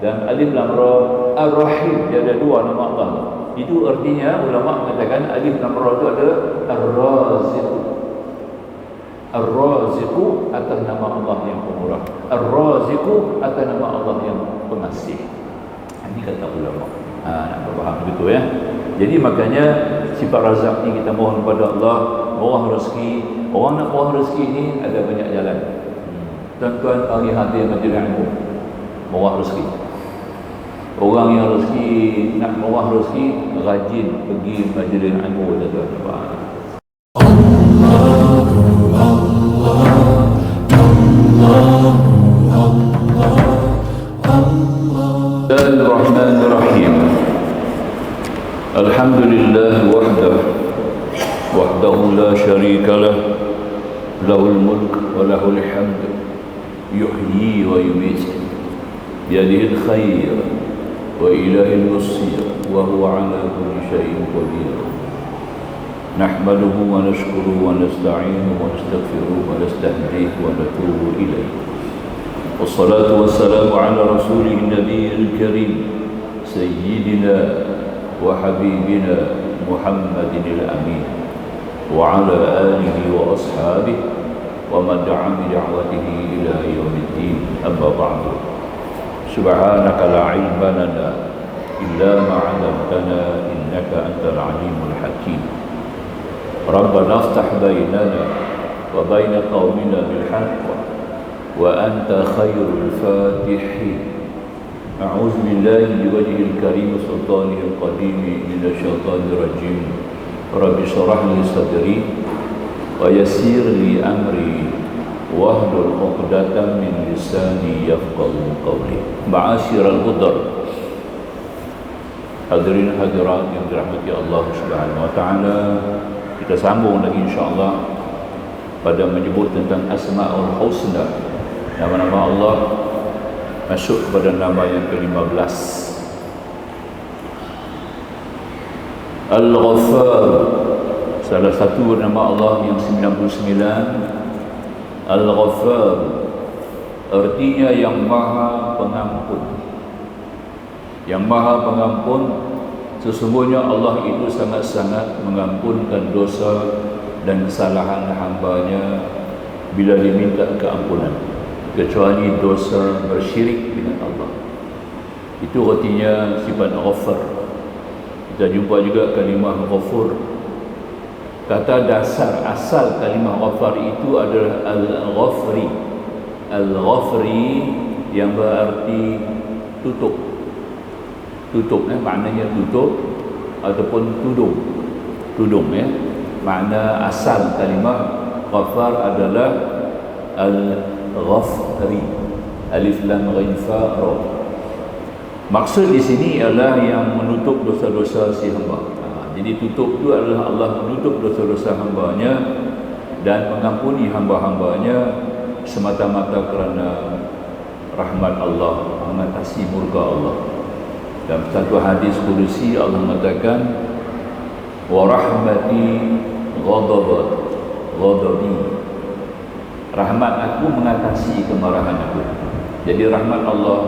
Dan alif lam ra Ar-Rahim, dia ada dua nama Allah. Itu artinya ulama mengatakan alif lam ra itu adalah Ar-Raziq. Ar-Raziq atas nama Allah yang pemurah, Ar-Raziq atas nama Allah yang pengasih. Ini kata ulama. Nak faham begitu ya. Jadi makanya sifat razak ni kita mohon kepada Allah, murah rezeki. Orang nak murah rezeki ni ada banyak jalan. Tuan-tuan bagi hati majlis ilmu, murah rezeki. Orang yang rezeki nak murah rezeki, rajin pergi majlis ilmu, tuan-tuan. Bismillahirrahmanirrahim. Alhamdulillah wahdahu la syarika lah, lahul mulk wa lahul hamd, yuhyi wa yumiit, biyadihil khair wa ilahil masir, wa huwa ala kulli syai'in qadir. Nahmaduhu wa nashkuruhu wa nasta'inuhu wa nastaghfiruhu wa nastahdihi wa natubu ilayhi. Wassalatu wassalamu ala rasulih nabiyil karim sayyidina wa habibina Muhammadin al-amin wa ala alihi wa ashabihi wa man da'a bi da'watihi ila yaumiddin. Amma ba'du. Subhanaka la ilma lana illa ma 'allamtana innaka antal alimul hakim. Rabbana aftah bainana wa baina qaumina bil haqq wa anta khairul fatihin. A'udzu billahi biwajhil karim sultanil qadim minasyaitonir rajim. Rabbi shrah li sadri wa yassir li amri wahlul 'uqdatam min lisani yafqahu qawli. Ma'asyiral qudar, hadirin hadirat yang dirahmati Allah Subhanahu wa taala, kita sambung lagi insya-Allah pada menyebut tentang Asmaul Husna, nama-nama Allah, masuk kepada nama yang ke-15, Al-Ghaffar. Salah satu nama Allah yang 99, Al-Ghaffar, artinya yang maha pengampun. Yang maha pengampun, sesungguhnya Allah itu sangat-sangat mengampunkan dosa dan kesalahan hambanya bila diminta keampunan, kecuali dosa bersyirik dengan Allah. Itu artinya sifat Ghaffar. Kita jumpa juga kalimah Ghafur. Kata dasar asal kalimah Ghaffar itu adalah Al-Ghafri. Al-Ghafri yang berarti tutup. Tutup maknanya tutup ataupun tudung. Tudung makna asal kalimah Ghaffar adalah Al-Ghafri, alif lam ghain fa ra. Maksud di sini ialah yang menutup dosa-dosa si hamba. Jadi tutup itu adalah Allah menutup dosa-dosa hambanya dan mengampuni hamba-hambanya semata-mata kerana rahmat Allah, mengatasi murka Allah. Dalam satu hadis kudusi Allah mengatakan, wa rahmati ghadabi, rahmat aku mengatasi kemarahan aku. Jadi rahmat Allah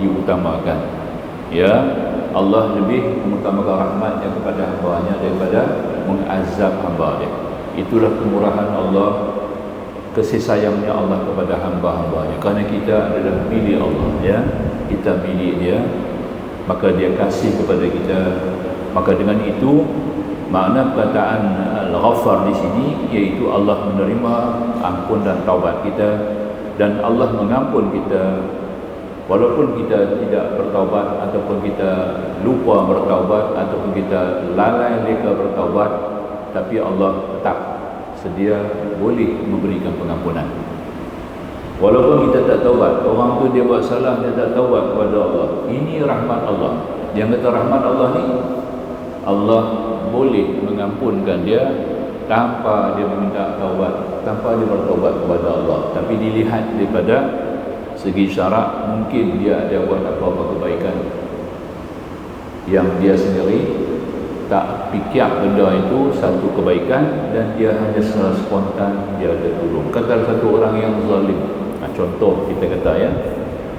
diutamakan. Ya, Allah lebih mengutamakan rahmatnya kepada hamba-Nya daripada mengazab hamba dia. Itulah kemurahan Allah, kasih sayangnya Allah kepada hamba-hambanya. Kerana kita adalah milik Allah, ya, kita milik Dia, maka Dia kasih kepada kita. Maka dengan itu, makna perkataan Al-Ghaffar di sini iaitu Allah menerima ampun dan taubat kita, dan Allah mengampun kita walaupun kita tidak bertaubat, ataupun kita lupa bertaubat, ataupun kita lalai leka bertaubat, tapi Allah tetap sedia boleh memberikan pengampunan. Walaupun kita tak taubat, orang tu dia buat salah, dia tak taubat kepada Allah. Ini rahmat Allah. Yang kata rahmat Allah ni, Allah boleh mengampunkan dia tanpa dia meminta taubat, tanpa dia bertaubat kepada Allah. Tapi dilihat daripada segi syarak, mungkin dia ada buat apa-apa kebaikan yang dia sendiri tak fikir benda itu satu kebaikan, dan dia hanya secara spontan dia ada tolong. Kata satu orang yang zalim, contoh kita kata ya,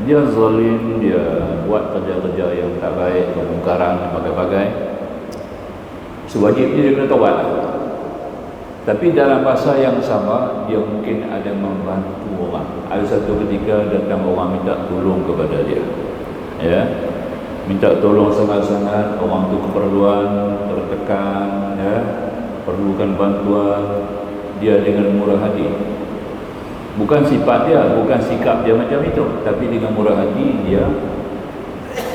Dia zalim, dia buat kerja-kerja yang tak baik, kemungkaran, bagai-bagai. Sewajibnya dia kena taubat. Tapi dalam masa yang sama, dia mungkin ada membantu orang. Ada satu ketika datang orang minta tolong kepada dia, ya, minta tolong sangat-sangat. Orang tu keperluan, tertekan, ya, perlukan bantuan. Dia dengan murah hati, bukan sifat dia, bukan sikap dia macam itu, tapi dengan murah hati dia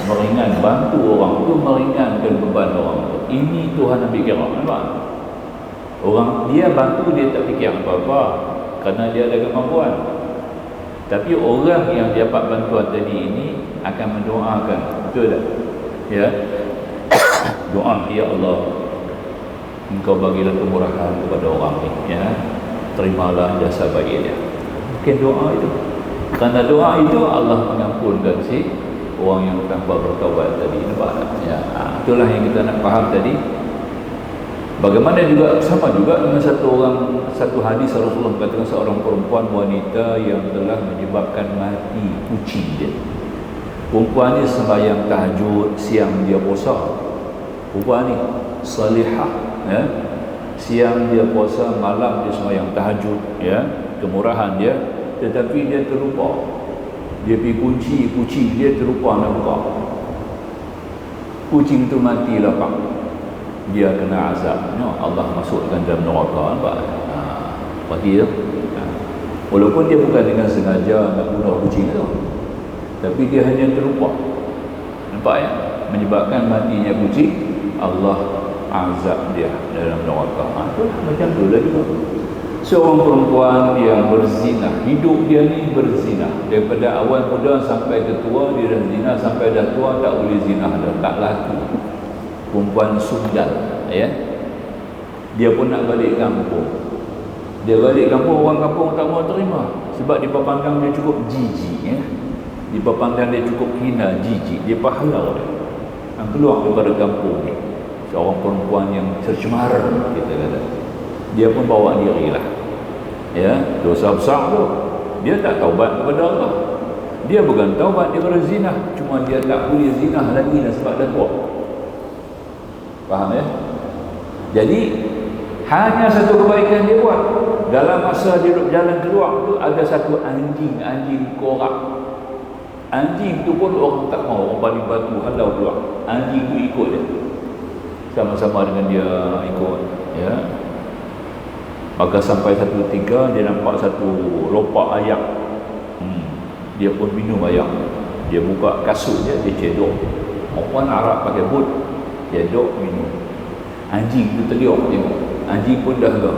meringan, bantu orang tu, meringankan beban orang tu. Ini Tuhan ambil kira, nampak? Orang dia bantu, dia tak fikir apa-apa kerana dia ada kemampuan. Tapi orang yang dapat bantuan tadi ini akan mendoakan, betul tak? Ya. Doa, ya Allah, Engkau bagilah kemurahan kepada orang ini, ya. Terimalah jasa bagi dia. Mungkin doa itu. Kerana doa itu Allah mengampunkan si orang yang tanpa bertaubat tadi. Nampak tak? Ya. Itulah yang kita nak faham tadi. Bagaimana juga, sama juga dengan satu hadis Rasulullah katakan seorang perempuan wanita yang telah menyebabkan mati kucing dia. Perempuan ni sembahyang tahajud, siang dia puasa. Perempuan ni salihah, ya. Siang dia puasa, malam dia sembahyang tahajud, ya. Kemurahan dia, tetapi dia terlupa. Dia pergi kunci kucing dia, terlupa nak buka. Kucing tu mati lapang. Dia kena azab, no, Allah masukkan dalam neraka, nampak? Pagi tu. Walaupun dia bukan dengan sengaja nak bunuh kucing tu, tapi dia hanya terlupa. Nampak ya? Menyebabkan matinya kucing, Allah azab dia dalam neraka. Macam tu lah juga. Seorang perempuan yang berzina, hidup dia ni berzina. Daripada awal muda sampai tua, dia dah zina, sampai dah tua tak boleh zina dah, tak laku. Perempuan sundal, ya. Dia pun nak balik kampung. Dia balik kampung, orang kampung tak mau terima. Sebab dia pandang dia cukup jijik, ya. Dia pandang dia cukup hina, jijik. Dia pahala dia. Keluar daripada kampung ni. Seorang perempuan yang tercemar, kita kata. Dia pun bawa diri lah. Ya, dosa besar tu. Dia tak taubat kepada Allah. Dia bukan taubat daripada zina, cuma dia tak boleh zina lagi lah sebab dah tua. Faham ya? Jadi hanya satu kebaikan dia buat. Dalam masa dia duduk jalan keluar tu, ada satu anjing korak. Anjing tu pun orang tak mau, orang paling batu halau keluar. Anjing tu ikut dia, sama-sama dengan dia ikut, ya. Maka sampai satu tiga, dia nampak satu lopak ayak. Dia pun minum ayak. Dia buka kasut dia cedok. Orang Arab pakai boot, cedok minum. Anjing tu terdiam tengok. Anjing pun dah gak.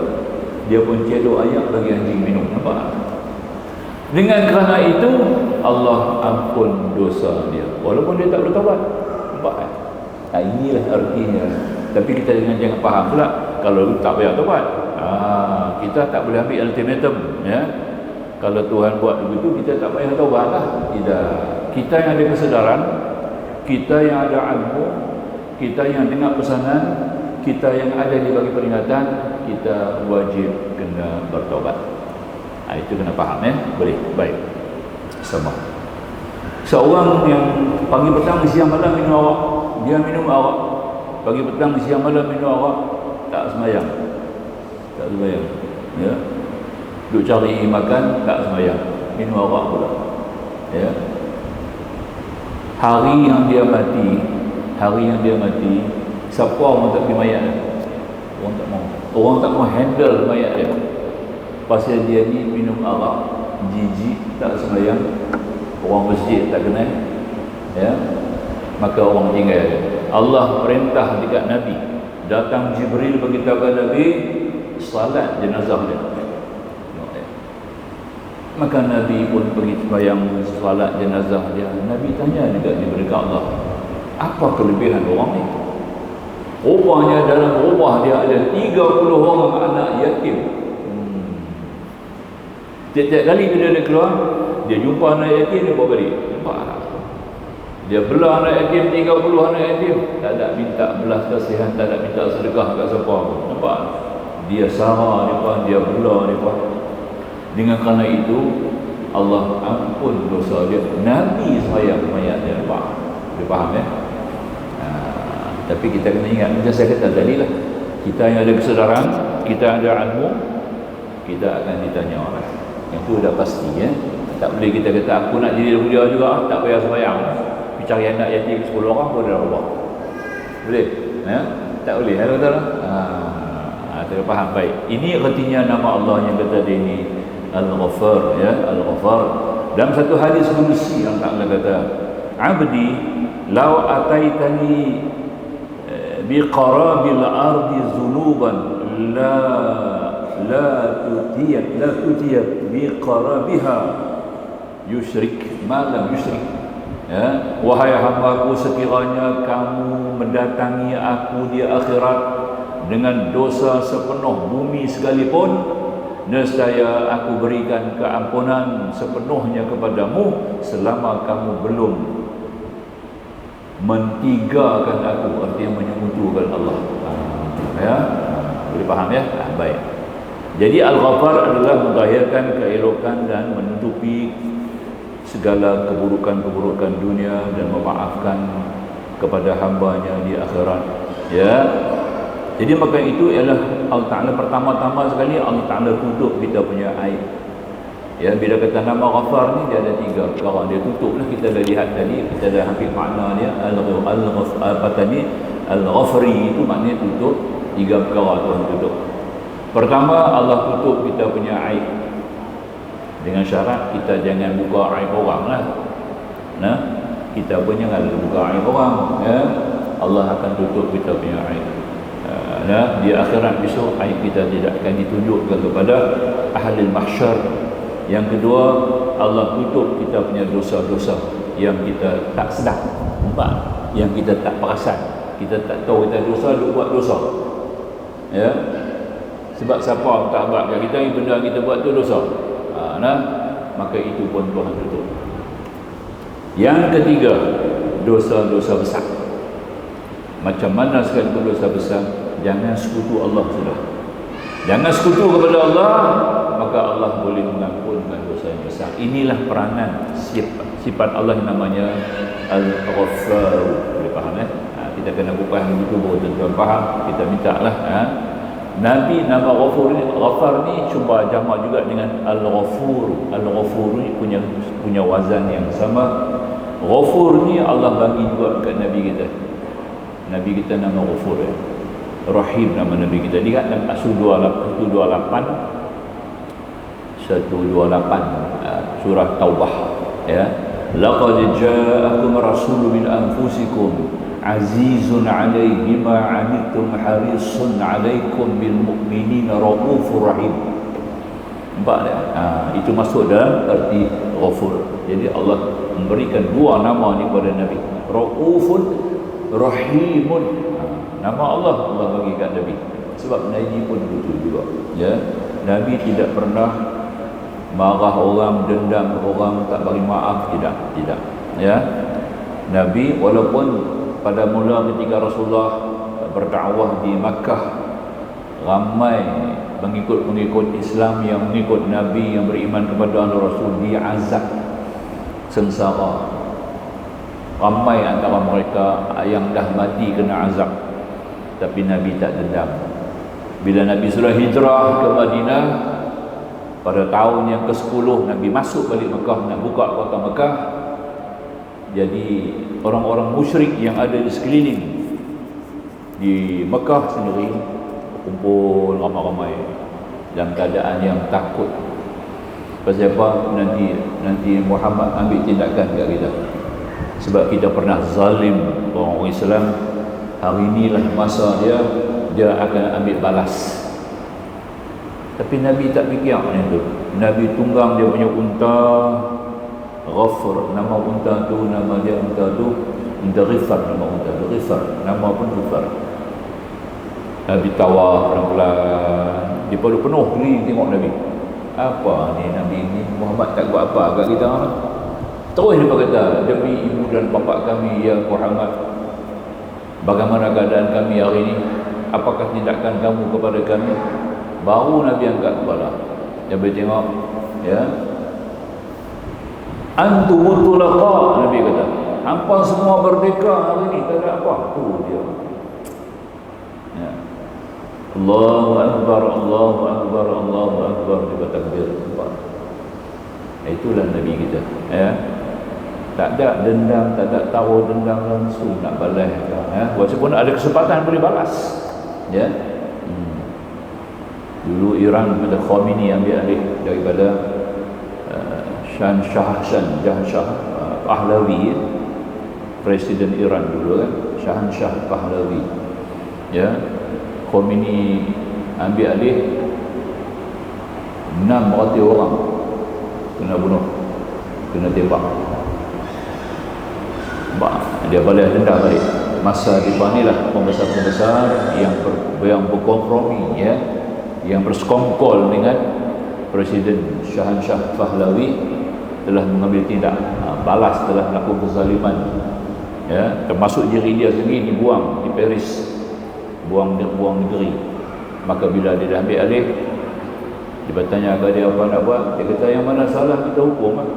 Dia pun cedok ayak bagi anjing minum. Nampak? Dengan kerana itu Allah ampun dosa dia, walaupun dia tak bertaubat. Nampak kan? Inilah artinya. Tapi kita jangan faham pula kalau tak payah taubat. Kita tak boleh ambil ultimatum, ya. Kalau Tuhan buat begitu, kita tak payah taubat lah. Tidak. Kita yang ada kesedaran, kita yang ada ilmu, kita yang dengar pesanan, kita yang ada dibagi peringatan, kita wajib kena bertaubat. Itu kena faham, ya. Boleh, baik. Sama. Seorang yang pagi petang siang malam minum arak, dia minum arak. Pagi petang siang malam minum arak, tak sembahyang. Tak sembahyang, ya. Duk cari makan, tak sembahyang, minum arak pula, ya. Hari yang dia mati, siapa orang tak pergi mayat dia? Orang tak mau handle mayat dia. Pasal dia ni minum arak, jijik, tak sembahyang, orang masjid tak kenal, ya. Maka orang tinggal. Allah perintah dekat Nabi, datang Jibril beritahu Nabi salat jenazah dia. Maka Nabi pun pergi sembahyang salat jenazah dia. Nabi tanya dekat Jibril, Allah, apa kelebihan orang ni? Rupanya dalam rumah dia ada 30 orang anak yatim. Tiap-tiap kali bila dia keluar, dia jumpa anak yatim, dia bawa balik. Nampak tak? Dia belah anak yatim, 30 anak yatim. Tak ada minta belas kasihan, tak ada minta sedekah kat siapa. Nampak? Dia sarah mereka, dia belah mereka. Dengan kerana itu, Allah ampun dosa dia. Nabi sayang mayat dia. Dia faham ya? Tapi kita kena ingat, macam saya kata tadi lah, kita yang ada kesedaran, kita ada ilmu, kita akan ditanya orang. Itu dah pasti ya. Tak boleh kita kata aku nak jadi mulia juga, tak payah sembahyang, pergi cari anak yatim 10 orang pun dah Allah. Boleh? Ya? Tak boleh. Ya, betul tak? Kita faham baik. Ini artinya nama Allah yang kata dia ini Al-Ghafar, ya, Al-Ghafar. Dalam satu hadis qudsi yang Allah kata, "Abdi law ataitani bi qarabil ardi zunuban la tutiyat bi qarabiha yusyrik ma lam yusyrik." Ya, wahai hamba-Ku, sekiranya kamu mendatangi aku di akhirat dengan dosa sepenuh bumi sekalipun, nescaya aku berikan keampunan sepenuhnya kepadamu selama kamu belum mentigakan aku, artinya menyekutukan Allah. Ya, boleh faham ya? Baik. Jadi Al-Ghafar adalah menzahirkan keelokan dan menutupi segala keburukan-keburukan dunia dan memaafkan kepada hambanya di akhirat. Ya. Jadi maka itu ialah Allah Ta'ala pertama-tama sekali Allah Ta'ala tutup kita punya aib. Ya, bila kata nama Ghafar ni dia ada 3 perkara. Dia tutup lah, kita dah lihat tadi, kita dah hampir makna dia Al-Ghafri itu maknanya tutup. 3 perkara Tuhan tutup. Pertama, Allah tutup kita punya aib dengan syarat kita jangan buka aib orang lah. Nah, kita pun jangan buka aib orang, ya. Allah akan tutup kita punya aib. Nah, di akhirat besok aib kita tidak akan ditunjukkan kepada ahli mahsyar. Yang kedua, Allah tutup kita punya dosa-dosa yang kita tak sedar, nampak? Yang kita tak perasan, kita tak tahu kita dosa, dia buat dosa. Ya. Sebab siapa tak buat kat kita, benda kita buat tu dosa. Nah, maka itu pun Tuhan tutup. Yang ketiga, dosa-dosa besar. Macam mana sekalipun dosa besar, jangan sekutu Allah sudah. Jangan sekutu kepada Allah, maka Allah boleh mengampunkan dosa yang besar. Inilah peranan sifat Allah yang namanya Al-Ghafar. Boleh faham ya? Kita kena buka yang itu baru tuan faham. Kita minta lah. Nabi nama Ghafar ni cuba jamak juga dengan Al-Ghafur. Al-Ghafur ni punya wazan yang sama. Ghafur ni Allah bagi juga dekat Nabi kita. Nabi kita nama Ghafur ya. Rahim nama Nabi kita. Lihat dalam surah 128 surah Taubah ya. Laqad ja'akum rasulun min anfusikum azizun 'alaihi ma 'anittum harisun 'alaikum bil mu'minina raufur rahim. Nampak tak? Itu masuk dalam arti Ghafur. Jadi Allah memberikan 2 nama ni kepada Nabi. Raufun, Rahimun. Nama Allah bagi kat Nabi. Sebab Nabi pun begitu juga. Ya, Nabi tidak pernah marah orang, dendam orang, tak bagi maaf, tidak. Ya, Nabi walaupun pada mula ketika Rasulullah berdakwah di Makkah, ramai pengikut-pengikut Islam yang mengikut Nabi, yang beriman kepada Rasul diazab, sengsara. Ramai antara mereka yang dah mati kena azab, tapi Nabi tak dendam. Bila Nabi sudah hijrah ke Madinah pada tahun yang ke-10, Nabi masuk balik Mekah, nak buka kota Mekah. Jadi orang-orang musyrik yang ada di sekeliling di Mekah sendiri kumpul ramai-ramai dalam keadaan yang takut. Pasal apa? Nanti Muhammad ambil tindakan kat kita. Sebab kita pernah zalim orang Islam. Hari inilah masa dia akan ambil balas. Tapi Nabi tak fikir macam tu. Nabi tunggang dia punya unta Ghafar. Nama unta tu, nama dia unta tu unta Ghifar. Nama unta tu Ghifar. Nama pun Ghifar. Nabi tawaf pelan-pelan. Dia pada penuh keliling tengok Nabi. Apa ni Nabi ni? Muhammad tak buat apa kat kita. Terus dia berkata, demi ibu dan bapa kami ya Muhammad, bagaimana keadaan kami hari ini? Apakah tindakan kamu kepada kami? Baru Nabi angkat kepala. Dia boleh tengok, ya. Antumut tulaqa, Nabi kata, hampa semua merdeka hari ni, tak ada apa. Tu dia. Ya. Allahu Akbar, Allahu Akbar, Allahu Akbar, dia takbir. Itulah Nabi kita. Ya. Tak ada dendam, tak ada tahu dendam langsung nak balas. Ya. Walaupun ada kesempatan boleh balas. Ya. Dulu Iran pada Khomeini ambil alih daripada Shah Pahlavi, Presiden Iran dulu kan, Shah Pahlavi. Ya. Khomeini ambil alih 600 orang kena bunuh, kena tembak. Dia balas dendam balik. Masa di lah pembesar-pembesar yang berkompromi, ya, yang bersekongkol dengan Presiden Shah Pahlavi telah mengambil tindak balas, telah melakukan kezaliman, ya, termasuk diri dia sendiri dibuang di Paris, buang negeri. Maka bila dia dah ambil alih, dia bertanya kepada dia apa nak buat, dia kata yang mana salah kita hukum lah.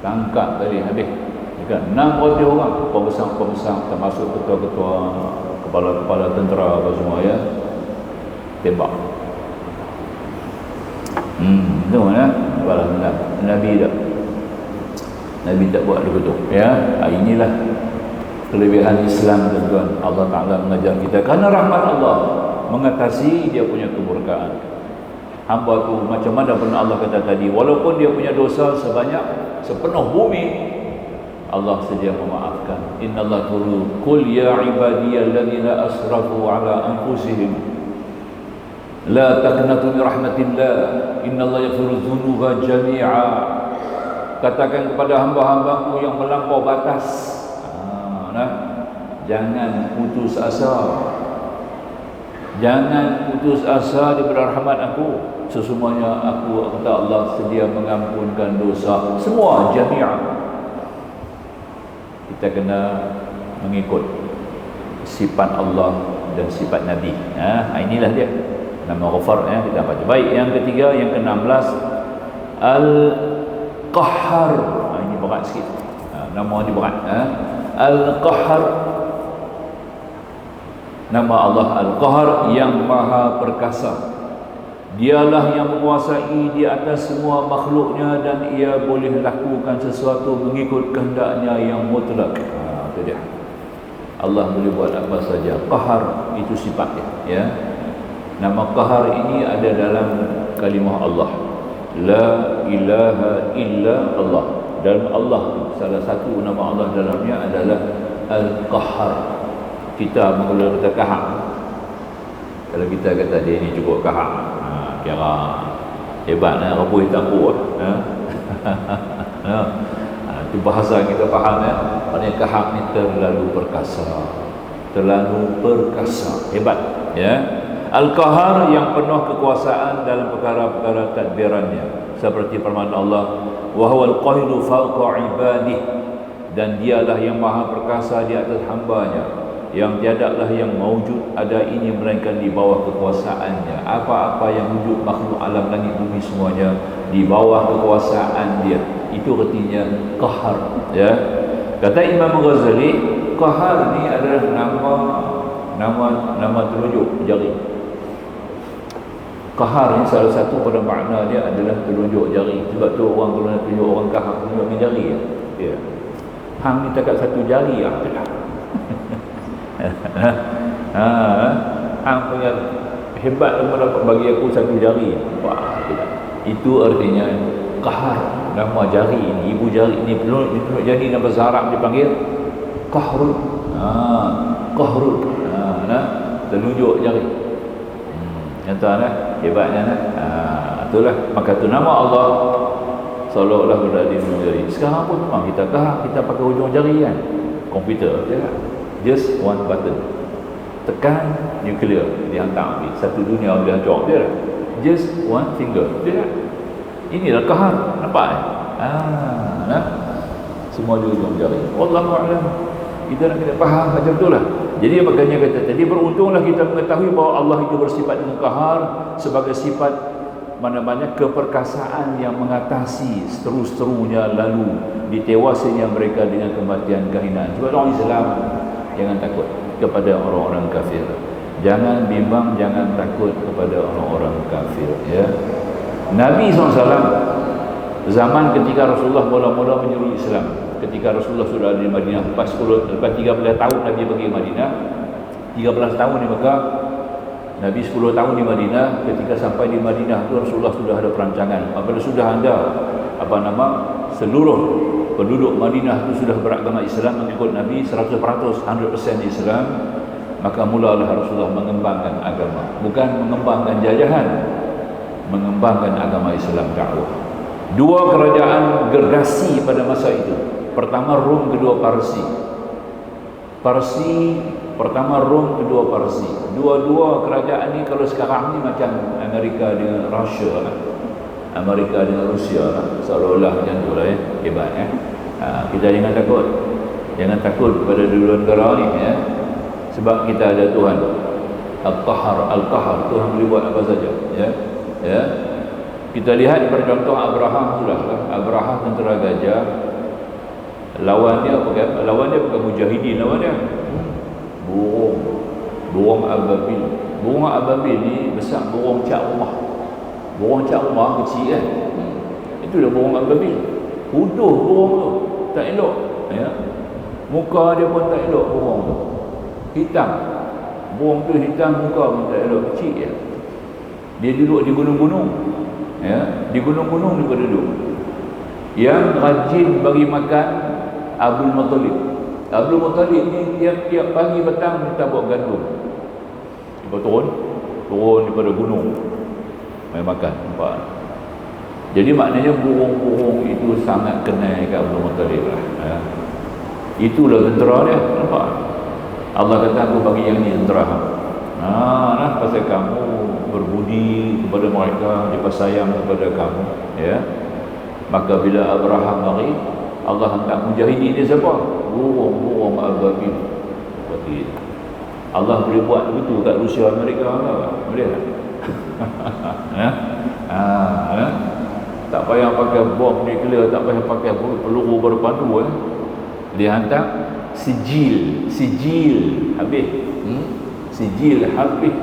Tangkap tadi habis. Dia kata 600 orang pembesar termasuk ketua-ketua, kepala-kepala tentera apa semua, ya, tembak. Itu mana balas dendam. Nabi tak buat begitu, ya. Inilah kelebihan Islam, tuan-tuan. Allah Ta'ala mengajar kita kerana rahmat Allah mengatasi dia punya kemurkaan. Hamba tu macam mana pun Allah kata tadi, walaupun dia punya dosa sebanyak sepenuh bumi, Allah sedia memaafkan. Innallaha qul ya ibadiyalladzina asrafu ala anfusihim la taqnatu min rahmatillah innallaha yaghfiru dzunuba jami'a. Katakan kepada hamba-hambaku yang melampau batas, jangan putus asa. Jangan putus asa daripada rahmat aku. Sesungguhnya aku, kata Allah, sedia mengampunkan dosa semua, jami'a. Kita kena mengikut sifat Allah dan sifat Nabi. Inilah dia nama Ghafar, ya, kita baca. Baik, yang ketiga, yang ke-16, Al-Qahhar. Ini berat sikit. Nama ni berat. Al-Qahhar. Nama Allah Al-Qahhar, yang Maha Perkasa. Dialah yang menguasai di atas semua makhluknya dan ia boleh lakukan sesuatu mengikut kehendaknya yang mutlak. Itu dia. Allah boleh buat apa saja. Qahar itu sifatnya, ya. Nama Qahar ini ada dalam kalimah Allah. La ilaha illa Allah. Dalam Allah, salah satu nama Allah dalamnya adalah Al-Qahhar. Kita mula kata kahar. Kalau kita kata dia ni cukup kahar, kira hebat, rapuh hitam kuat. Itu bahasa kita faham, ya. Maknanya kahar ni terlalu perkasa, hebat, ya. Al-Qahhar yang penuh kekuasaan dalam perkara-perkara tadbirannya, seperti firman Allah, wa huwal qahiru fawqa ibadihi, dan dialah yang maha perkasa di atas hambanya, yang tiadalah yang mawujud ada ini melainkan di bawah kekuasaannya. Apa-apa yang wujud makhluk alam langit bumi semuanya di bawah kekuasaan dia. Itu artinya Qahhar, ya. Kata Imam Ghazali, Qahhar ni adalah nama telunjuk jari. Qahhar ni salah satu pada makna dia adalah telunjuk jari. Sebab tu orang kalau nak tunjuk orang qahar, tunjuk dengan jari, ya. Hang ni takat satu jari, hang punya hebat dapat bagi aku satu jari. Wah, itu artinya Qahhar. Nama jari ini, ibu jari ini, telunjuk jari, nama bahasa Arab dipanggil Qahrun. Qahrun. Telunjuk jari. Tuan, hebatnya. Itulah, maka tu nama Allah seolah-olah berada di ujung jari. Sekarang pun memang kita kahar, kita pakai ujung jari, kan, komputer, ya. Just one button, tekan, nuklear dihantar habis. Satu dunia boleh hancur dia. Just one finger, dia. Inilah kahar, nampak, semua di ujung jari. Wallahu a'lam. Kita nak kena faham macam itulah. Jadi makanya kata tadi, beruntunglah kita mengetahui bahawa Allah itu bersifat dengan qahar sebagai sifat mana-mana keperkasaan yang mengatasi seteru-seterunya lalu ditewasnya mereka dengan kematian kehinaan. Sebab orang Islam jangan takut kepada orang-orang kafir. Jangan bimbang, jangan takut kepada orang-orang kafir, ya. Nabi SAW zaman ketika Rasulullah mula-mula menyeru Islam, ketika Rasulullah sudah ada di Madinah, lepas 13 tahun Nabi pergi Madinah, 13 tahun di Mekah, Nabi 10 tahun di Madinah. Ketika sampai di Madinah itu Rasulullah sudah ada perancangan. Apabila sudah ada seluruh penduduk Madinah itu sudah beragama Islam, mengikut Nabi 100% Islam, maka mulalah Rasulullah mengembangkan agama, bukan mengembangkan jajahan, mengembangkan agama Islam, dakwah. Dua kerajaan gergasi pada masa itu. Pertama Rom, kedua Parsi. Pertama Rom, kedua Parsi. Dua-dua kerajaan ni kalau sekarang ni macam Amerika dengan Rusia lah. Amerika dengan Rusia lah. Seolah-olah macam tu lah, ya. Hebat, ya. Kita jangan takut. Jangan takut kepada dua negara ni, ya. Sebab kita ada Tuhan Al-Qahar, Tuhan boleh buat apa saja, ya. Ya. Kita lihat contoh Abraham sudah. Abraham tentera gajah, lawannya bukan mujahidin, lawannya burung ababil. Burung ababil ni besar burung cak rumah. Burung cak rumah kecil kan. Itu dah burung ababil. Huduh burung tu, tak elok, ya. Muka dia pun tak elok burung tu. Hitam. Burung tu hitam, muka pun tak elok, kecil ya. Dia duduk di gunung-gunung, ya. Di gunung-gunung dia duduk. Yang rajin bagi makan Abdul Muttalib. Abdul Muttalib ni tiap pagi petang dia tabur gandum. Dia turun daripada gunung mai makan, nampak. Jadi maknanya burung-burung itu sangat kenal ke Abdul Muttalib lah, ya. Itulah tentera dia, nampak. Allah kata aku bagi yang ni tentera hang. Nah, pasal kamu berbudi kepada mereka, dia sayang kepada kamu, ya. Maka bila Abraham mari, Allah hantar mujahidin dia siapa? Burung ababil. Seperti itu. Allah boleh buat begitu kat Rusia, Amerika tak? Boleh tak? Ya? Tak payah pakai bom nuklear, tak payah pakai peluru berpadu, dia hantar sijil habis. Sijil habis,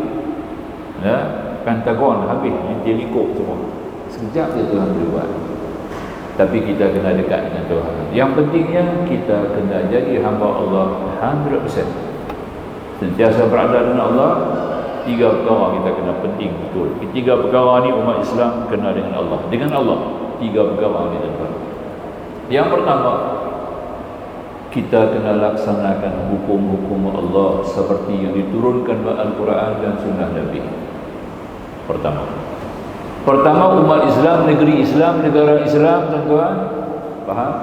ya. Pentagon habis, teleskop semua. Sekejap je Tuhan boleh buat. Tapi kita kena dekat dengan Tuhan. Yang pentingnya kita kena jadi hamba Allah 100%. Sentiasa berada dengan Allah. 3 perkara kita kena penting betul. 3 perkara ni umat Islam kena dengan Allah. Dengan Allah 3 perkara ni tuan. Yang pertama, kita kena laksanakan hukum-hukum Allah seperti yang diturunkan dalam Al-Quran dan Sunnah Nabi. Pertama umat Islam, negeri Islam, negara Islam, tuan-tuan, faham?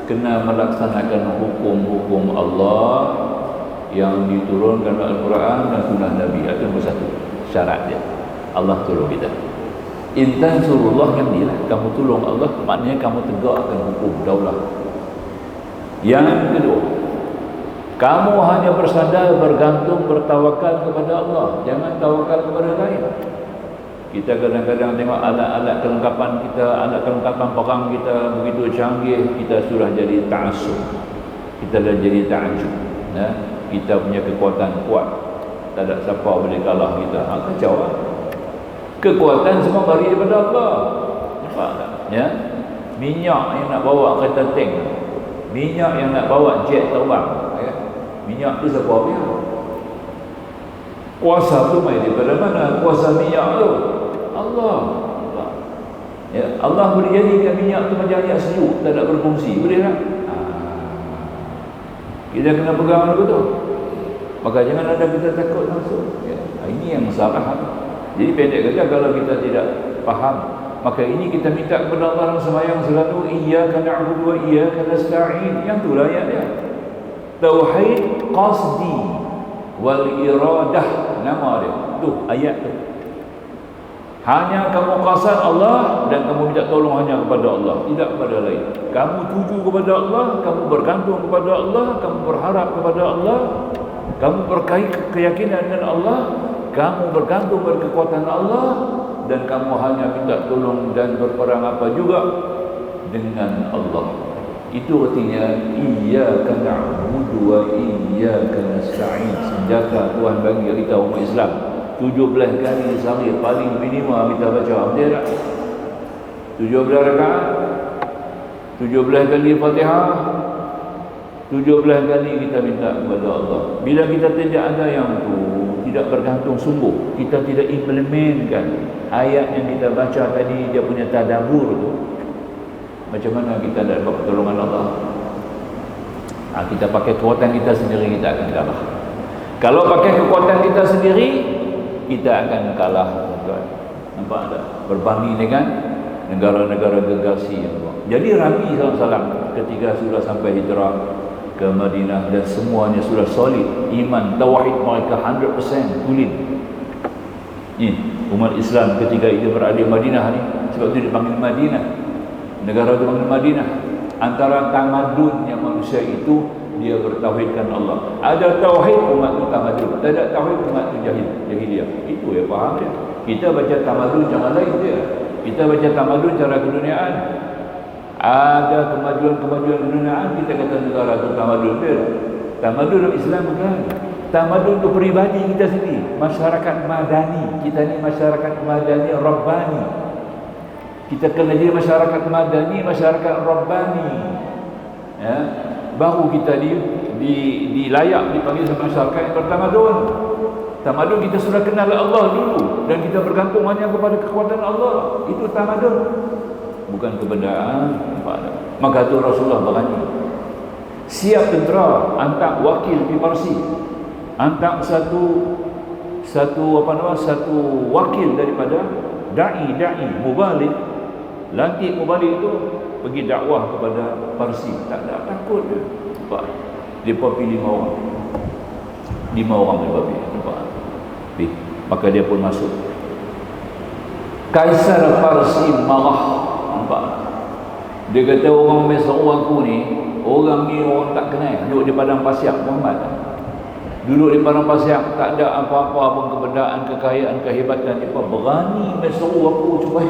Kena melaksanakan hukum-hukum Allah yang diturunkan dalam Al-Quran dan Sunnah Nabi. Itu nombor 1 syarat dia. Allah tolong kita. Intan surullah yang ni lah, kamu tolong Allah, maknanya kamu tegakkan hukum daulah. Yang kedua, kamu hanya bersandar, bergantung, bertawakal kepada Allah. Jangan tawakal kepada lain. Kita kadang-kadang tengok alat-alat kelengkapan kita, alat kelengkapan perang kita begitu canggih, kita sudah jadi ta'assub. Kita dah jadi ta'ajub, ya? Kita punya kekuatan kuat, tak ada siapa boleh kalah kita. Kacau lah. Kekuatan semua bagi daripada Allah. Nampak tak? Ya? Minyak yang nak bawa kereta tank, minyak yang nak bawa jet terbang, ya? Minyak tu siapa punya? Kuasa tu main daripada mana? Kuasa minyak tu Allah. Ya, Allah boleh jadikan minyak tu macam minyak sejuk, tak ada berfungsi. Boleh tak? Kita kena pegang betul. Maka jangan ada kita takut langsung, ya. Ini yang salah. Jadi pendek kata, kalau kita tidak faham, maka ini kita minta kepada Allah dalam sembahyang selalu, iyyaka na'budu wa iyyaka nasta'in. Yang itulah ayat dia. Tauhid qasdi wal iradah, nama dia. Tu ayat tu. Hanya kamu qasad Allah dan kamu minta tolong hanya kepada Allah, tidak kepada lain. Kamu tuju kepada Allah, kamu bergantung kepada Allah, kamu berharap kepada Allah, kamu berkait keyakinan dengan Allah, kamu bergantung pada kekuatan Allah, dan kamu hanya minta tolong dan berperang apa juga dengan Allah. Itu artinya iyyaka na'budu wa iyyaka nasta'in. Senjata Tuhan bagi kita umat Islam 17 kali sehari paling minimum kita baca. Betul tak? 17 rakaat, 17 kali Fatihah, 17 kali kita minta kepada Allah. Bila kita tidak ada yang tu, tidak bergantung sungguh, kita tidak implementkan ayat yang kita baca tadi, dia punya tadabbur tu, macam mana kita dapat pertolongan Allah? Kita pakai kekuatan kita sendiri, kita akan kalah. Kalau pakai kekuatan kita sendiri, kita akan kalah. Nampak tak? Berbanding dengan negara-negara gergasi yang buat. Jadi Nabi SAW ketika sudah sampai hijrah ke Madinah dan semuanya sudah solid, iman, tauhid mereka 100% tulen. Ni umat Islam ketika itu berada di Madinah ni, sebab itu dipanggil Madinah. Negara itu dipanggil Madinah. Antara tamadunnya manusia itu dia bertauhidkan Allah. Ada tauhid umat itu tamadun, tak ada tauhid umat itu jahiliyah. Itu ya faham dia. Kita baca tamadun cara lain dia. Kita baca tamadun cara keduniaan. Ada kemajuan-kemajuan keduniaan, kita kata negara itu tamadun dia. Tamadun dalam Islam bukan. Tamadun itu peribadi kita sendiri, masyarakat madani. Kita ni masyarakat madani rabbani. Kita kena jadi masyarakat madani, masyarakat rabbani. Ya, baru kita dilayak dipanggil sebagai masyarakat yang bertamadun. Tamadun kita sudah kenal Allah dulu dan kita bergantung hanya kepada kekuatan Allah. Itu tamadun, bukan kebendaan. Maka tu Rasulullah berani siap tentera, hantar wakil di Parsi, hantar satu wakil daripada dai mubalik, lantik mubalik itu pergi dakwah kepada Parsi. Tak ada takut dia. Nampak? Dia pilih 5 orang. 5 orang dia pilih. Nampak? Maka dia pun masuk. Kaisar Parsi marah. Nampak? Dia kata orang Mesir aku ni, orang ni orang tak kenal. Duduk di padang pasir Muhammad. Duduk di padang pasir, tak ada apa-apa pun kebendaan, kekayaan, kehebatan. Dia berani Mesir aku cuba.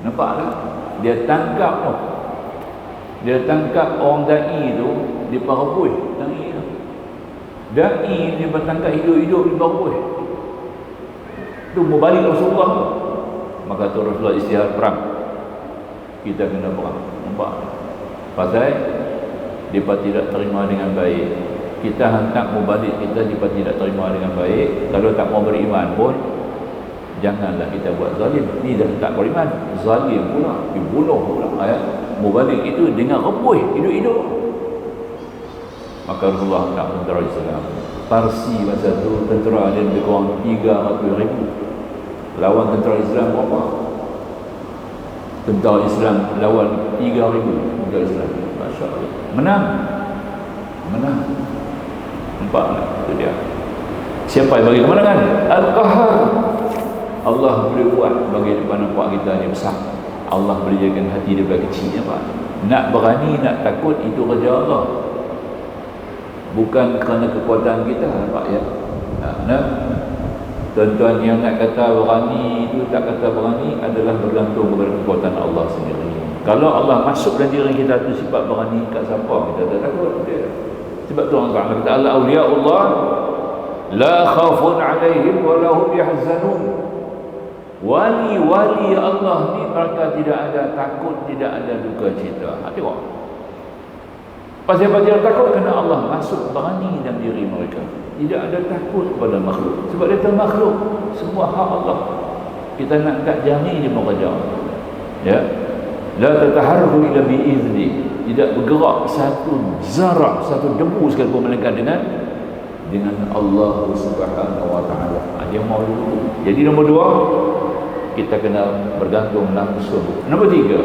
Nampak tak? Dia tangkap tu. Dia tangkap orang da'i tu di Parapui. Da'i dia bertangkap hidup-hidup di Parapui. Tu mau balik Rasulullah. Maka tu Rasulullah istihad perang. Kita kena perang. Nampak? Pasal dia tidak terima dengan baik. Kita hantar mau balik kita, dia tidak terima dengan baik. Kalau tak mau beriman pun, janganlah kita buat zalim. Ni dah tak beriman, zalim pula, dibunuh pula. Mubalik itu dengan rebuih hidup-hidup. Maka Rasulullah nak tentera Islam. Parsi masa tu tentera ada lebih kurang 300,000. Lawan tentera Islam berapa? Tentera Islam lawan 3,000 tentera Islam. Masya Allah. Menang. Nampak tak? Itu dia. Siapa yang bagi kemenangan? Al-Qahar. Allah boleh buat bagi depan nampak kita ni besar. Allah boleh jadikan hati dia kecil. Pak. Nak berani, nak takut, itu kerja Allah. Bukan kerana kekuatan kita. Nampak ya? Tuan-tuan yang nak kata berani itu, tak kata berani, adalah bergantung kepada kekuatan Allah sendiri. Kalau Allah masuk dalam diri kita tu sifat berani, kat siapa kita tak takut dia. Sebab tu Allah Ta'ala kata awliyaullah la khafun alaihim wa lahum yahzanun. Wali-wali Allah ni mereka tidak ada takut, tidak ada duka cita. Tengok. Pasal dia takut kerana Allah masuk berani dalam diri mereka. Tidak ada takut kepada makhluk. Sebab dia tahu makhluk semua hak Allah. Kita nak angkat jari dia bekerja. Ya. La tataharru illa bi'izni. Tidak bergerak satu zarah, satu debu sekalipun melainkan dengan Allah Subhanahu wa taala. Dia mau dulu. Jadi nombor 2, kita kena bergantung langsung. Nombor 3,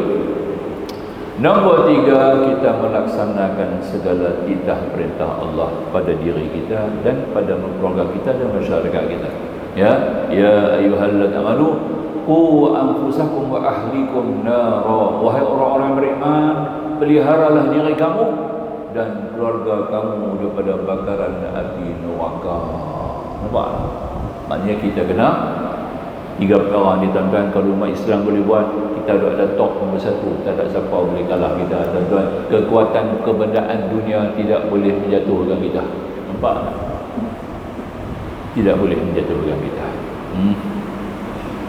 kita melaksanakan segala titah perintah Allah pada diri kita dan pada keluarga kita dan masyarakat kita. Ya ayyuhalladzina amanu qu anfusakum wa ahlikum nara. Wahai orang-orang beriman, peliharalah diri kamu dan keluarga kamu daripada bakaran api neraka. Nampak? Maknanya kita kena Tiga perkara ni tuan-tuan, kalau umat Islam boleh buat, kita ada top nombor satu. Tak ada siapa boleh kalah kita, tuan-tuan. Kekuatan kebendaan dunia tidak boleh menjatuhkan kita. Nampak tak? Tidak boleh menjatuhkan kita.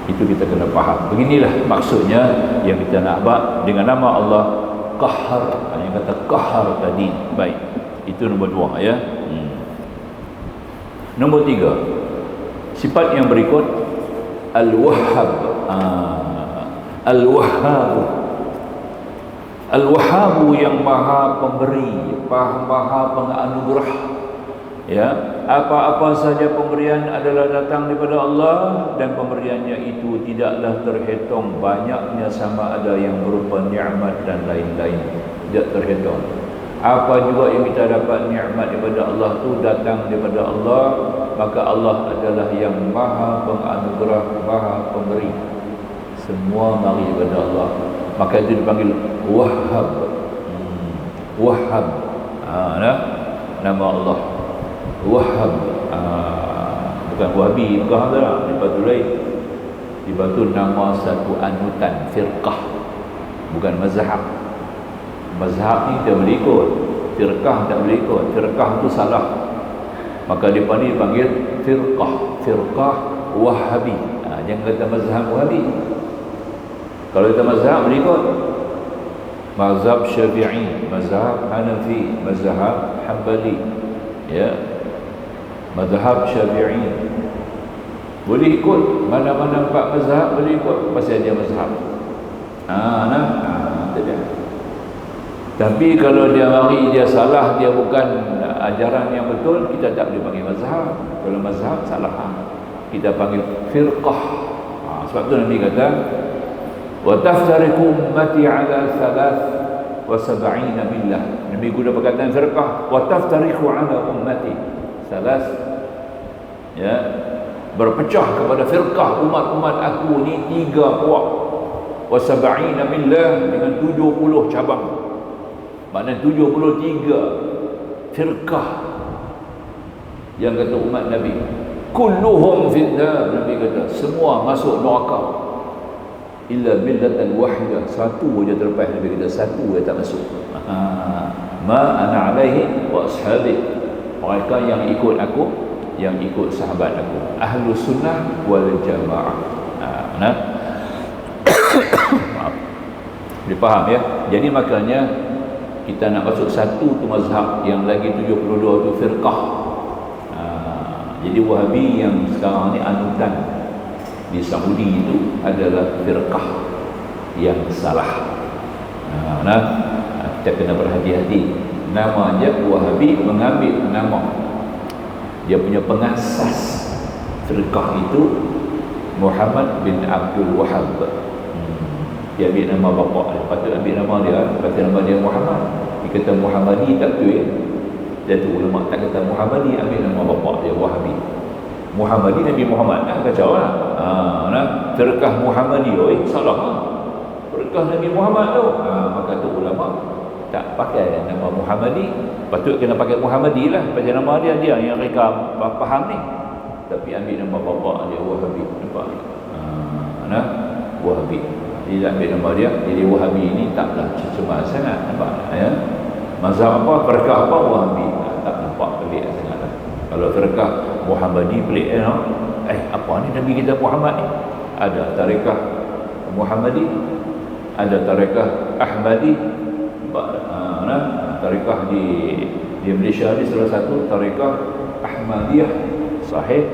Itu kita kena faham. Beginilah maksudnya yang kita nak buat dengan nama Allah Qahhar. Yang kata Qahhar tadi. Baik. Itu nombor 2 ya. Nombor 3. Sifat yang berikut Al-Wahhab. Al-Wahhab. Al-Wahhab yang maha pemberi, maha penganugerah. Ya, apa-apa saja pemberian adalah datang daripada Allah, dan pemberiannya itu tidaklah terhitung banyaknya, sama ada yang berupa nikmat dan lain-lain. Tidak terhitung. Apa juga yang kita dapat nikmat daripada Allah tu datang daripada Allah, maka Allah adalah yang maha penganugerah, maha pemberi. Semua mari daripada Allah. Maka itu dipanggil Wahhab. Wahhab. Nama Allah Wahhab. Bukan Wahabi, bukan ada. Di batu lain. Di batu nama satu anutan firqah, bukan mazhab. Mazhab ni kita boleh ikut, firqah tak boleh ikut. Firqah tu salah, maka dia panggil firqah. Firqah Wahabi. Jangan kata mazhab Wahabi. Kalau kita mazhab boleh ikut, mazhab Syafi'i, mazhab Hanafi, mazhab Hanbali, ya, mazhab Syafi'i boleh ikut. Mana-mana 4 mazhab boleh ikut, pasal dia mazhab. Tapi kalau dia mari dia salah, dia bukan ajaran yang betul, kita tak boleh panggil mazhab. Kalau mazhab salah, kita panggil firqah. Sebab tu Nabi kata, wa taftariqu ummati ala 73 millah. Nabi guna perkataan firqah, wa taftariqu ala ummati 3, ya, berpecah kepada firqah umat-umat aku ni 3 puak. Wa 70 millah, dengan 70 cabang. Maknanya 73 firqah yang kata umat Nabi. Kulluhum finnar, Nabi kata semua masuk neraka illa millatan wahidah, satu saja terlepas. Nabi kata satu yang tak masuk. Ma ana alaihi wa ashabi, mereka yang ikut aku, yang ikut sahabat aku, ahlus sunnah wal jamaah. Maaf, dipaham ya. Jadi makanya kita nak masuk satu tu mazhab, yang lagi 72 tu firqah. Jadi Wahabi yang sekarang ni anutan di Saudi itu adalah firqah yang salah. Kita kena berhati-hati. Nama aja Wahabi mengambil nama dia punya pengasas firqah itu Muhammad bin Abdul Wahhab. Dia ambil nama bapa dia, patut ambil nama dia, kata nama dia Muhammad. Dia kata Muhammadi tak betul ya. Dia tu ulama tak kata Muhammadi, ambil nama bapa dia Wahabi. Muhammadi Nabi Muhammad, kacau lah. Firqah Muhammadi, salah lah. Firqah Nabi Muhammad tu. Maka tu ulama tak pakai nama Muhammadi, patut kena pakai Muhammadi lah, pasal nama dia yang mereka faham ni. Tapi ambil nama bapa dia Wahabi. Nampak ni? Wahabi. Dia ambil nama dia, jadi Wahabi ini taklah cuma sangat, nampak ya. Mazhab apa, firqah apa, Wahabi. Tak nampak pelik sangat lah. Kalau firqah Muhammadi pelik apa ni Nabi kita Muhammad ni? Ada tarekah Muhammadi, ada tarekah Ahmadi. Tarekah di Malaysia ni salah satu tarekah Ahmadiyah sahih,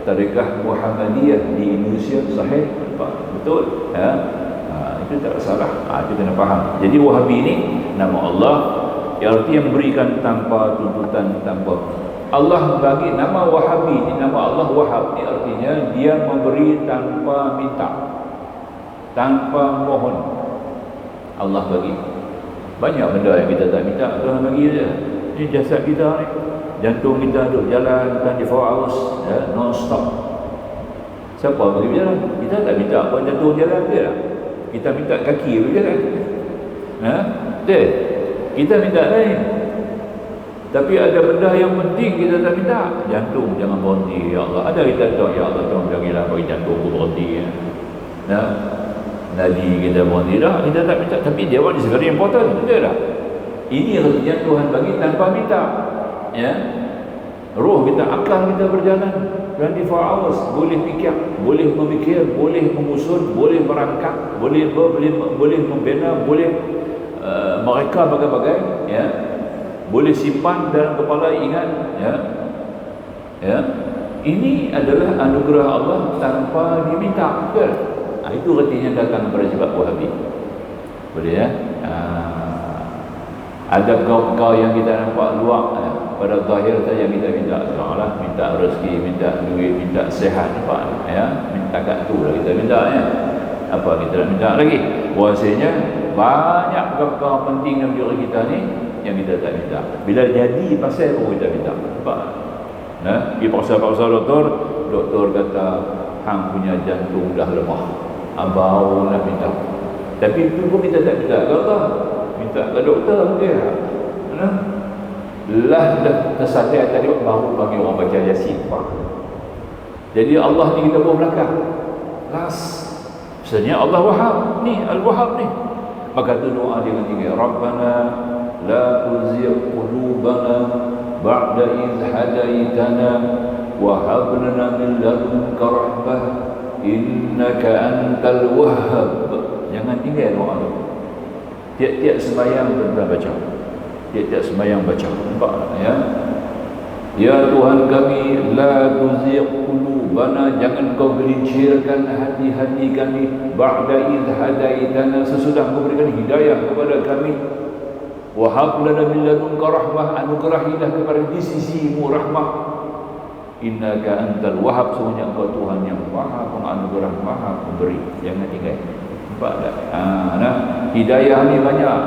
tarekah Muhammadiyah di Indonesia sahih. Betul ya. Itu tak salah. Kita kena faham. Jadi Wahabi ni nama Allah, yang artinya memberikan tanpa tuntutan, tanpa. Allah bagi nama Wahabi ni, nama Allah Wahhab ni artinya dia memberi tanpa minta, tanpa mohon. Allah bagi. Banyak benda yang kita tak minta, Tuhan bagi je. Ini jasad kita ni, jantung kita duduk jalan 24 hours ya, non stop. Siapa bagi berjalan? Kita tak minta apa, jantung jalan dia lah. Kita minta kaki berjalan. Kita minta lain. Tapi ada benda yang penting kita tak minta. Jantung jangan berhenti ya Allah. Ada kita doa ya Allah tolong janganlah bagi jantung berhenti ya. Nah, nadi kita berhenti dah, kita tak minta. Tapi dia buat is very important, betul tak? Ini artinya Tuhan bagi tanpa minta. Ya. Roh kita, akal kita berjalan 24 hours, boleh fikir, boleh memikir, boleh menyusun, boleh merangkak, boleh membina, boleh mereka bagai-bagai, ya. Boleh simpan dalam kepala, ingat, ya. Ya. Ini adalah anugerah Allah tanpa diminta, betul? Itu artinya datang daripada sebab Wahabi. Boleh ya? Ada kau yang kita nampak luar pada zahir saja kita minta sekarang, minta rezeki, minta duit, minta sihat, nampak ya, minta kat tu lah kita minta ya. Apa kita nak minta lagi? Bahasanya banyak perkara penting dalam diri kita ni yang kita tak minta. Bila jadi pasal baru kita minta. Nampak? Nah, pergi paksa-paksa doktor kata hang punya jantung dah lemah. Abang nak minta. Tapi itu pun kita tak minta. Kata minta ke doktor dia. Nah, lah dah tersadar tadi baru bagi orang baca Yasin. Jadi Allah ni kita bawa belakang. Last. Sebenarnya Allah Wahhab ni, Al-Wahhab ni. Maka tu doa dia dengan tinggi. Rabbana la tuzigh qulubana ba'da idh hadaitana wa hab lana min ladunka rahmah innaka antal wahhab. Jangan tinggal doa tu. Tiap-tiap sembahyang kita baca. Tiap-tiap sembahyang baca. Nampak ya? Ya Tuhan kami, la tuzigh qulubana, jangan kau gelincirkan hati-hati kami ba'da idh hadaitana, sesudah kau berikan hidayah kepada kami. Wa hab lana min ladunka rahmah, anugerahilah kepada di sisimu rahmah. Innaka antal wahhab, sungguhnya engkau Tuhan yang Maha Penganugerah, Maha Pemberi. Jangan tinggal. Nampak tak? Nah, hidayah ni banyak.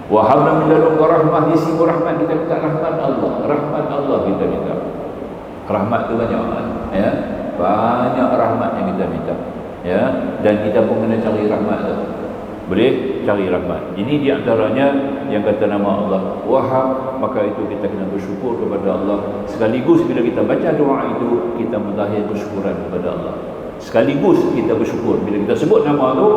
Wa habna min ladunka rahmah, di sisi rahmat kita minta rahmat Allah. Rahmat Allah kita minta. Rahmat tu banyak ya. Banyak rahmat yang kita minta. Ya, dan kita pun kena cari rahmat tu. Boleh cari rahmat. Ini di antaranya yang kata nama Allah Wahhab, maka itu kita kena bersyukur kepada Allah. Sekaligus bila kita baca doa itu, kita menzahir bersyukuran kepada Allah. Sekaligus kita bersyukur bila kita sebut nama tu,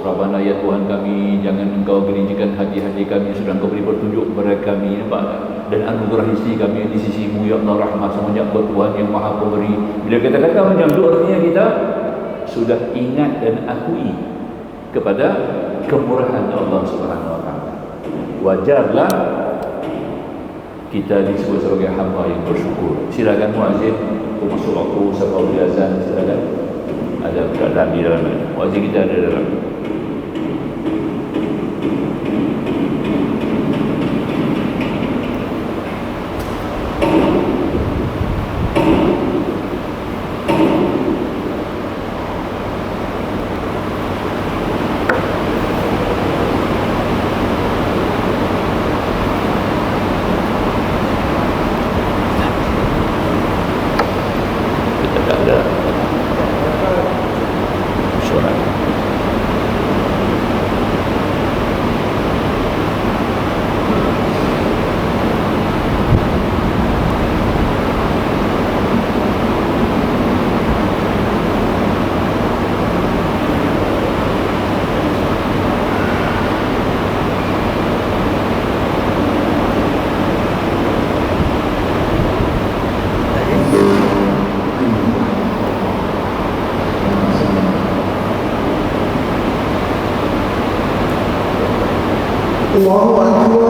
Rabbana ya Tuhan kami, jangan engkau gelincirkan hati-hati kami, sudah engkau beri petunjuk kepada kami, dan anugerah isi kami di sisimu ya Allah, rahmat semuanya engkau Tuhan yang Maha Pemberi. Bila kita kata macam tu, artinya kita sudah ingat dan akui kepada kemurahan Allah Subhanahu wa taala. Wajarlah kita disebut sebagai hamba yang bersyukur. Silakan muazzin untuk masuk waktu sebelum azan, silakan. Ada keadaan di dalam muazzin kita ada dalam. Allahu Akbar.